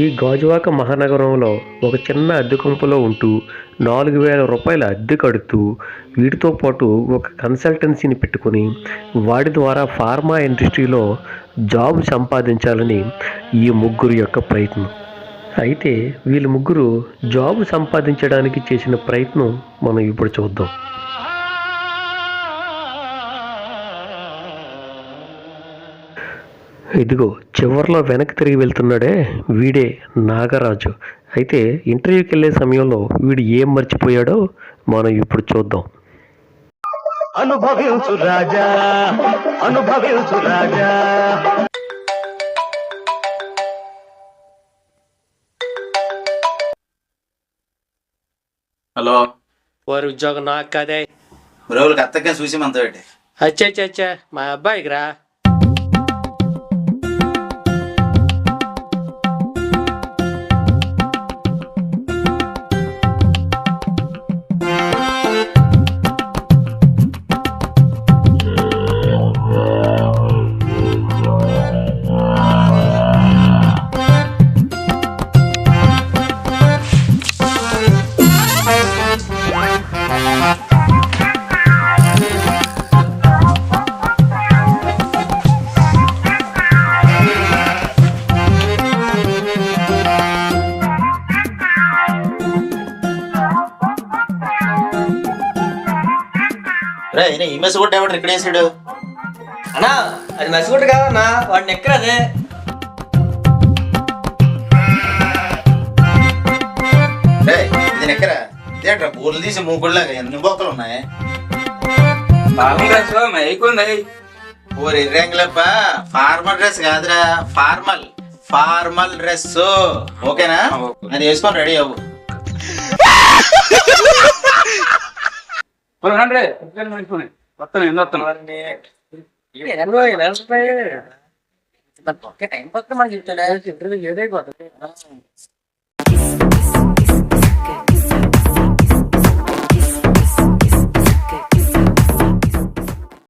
ఈ గాజువాక మహానగరంలో ఒక చిన్న అద్దె గుంపులో ఉంటూ 4,000 రూపాయల అద్దె కడుతూ వీటితో పాటు ఒక కన్సల్టెన్సీని పెట్టుకుని వాడి ద్వారా ఫార్మా ఇండస్ట్రీలో జాబ్ సంపాదించాలని ఈ ముగ్గురు యొక్క ప్రయత్నం. అయితే వీళ్ళు ముగ్గురు జాబ్ సంపాదించడానికి చేసిన ప్రయత్నం మనం ఇప్పుడు చూద్దాం. ఇదిగో చివర్లో వెనక్కి తిరిగి వెళ్తున్నాడే వీడే నాగరాజు. అయితే ఇంటర్వ్యూకి వెళ్ళే సమయంలో వీడు ఏం మర్చిపోయాడో మనం ఇప్పుడు చూద్దాం. అనుభవించు రాజా, అనుభవించు రాజా. హలో, వారి ఉద్యోగం నాకు కదే. బ్రోవులకి అత్తకే చూసి మనతో పెట్టి అచ్చా మా అబ్బాయికి రా. రే ఈ మెస్ కూడా ఎవరు ఇక్కడ వేసాడు అన్నా? అది మసిగుట్టు కాదన్నా, వాడిని ఎక్కడదే. రే ఇది ఎక్కరా ఇదేట్రా పూలు తీసి మూకుళ్ళగా ఎన్ని బొక్కలు ఉన్నాయి. ఊరి రంగులప్ప ఫార్మల్ డ్రెస్ కాదురా, ఫార్మల్ డ్రెస్. ఓకేనా? అది వేసుకొని రెడీ అవ్వు. టైం పక్క మనకి చెప్తాడా ఇంటర్వ్యూ ఏదైపోతుంది.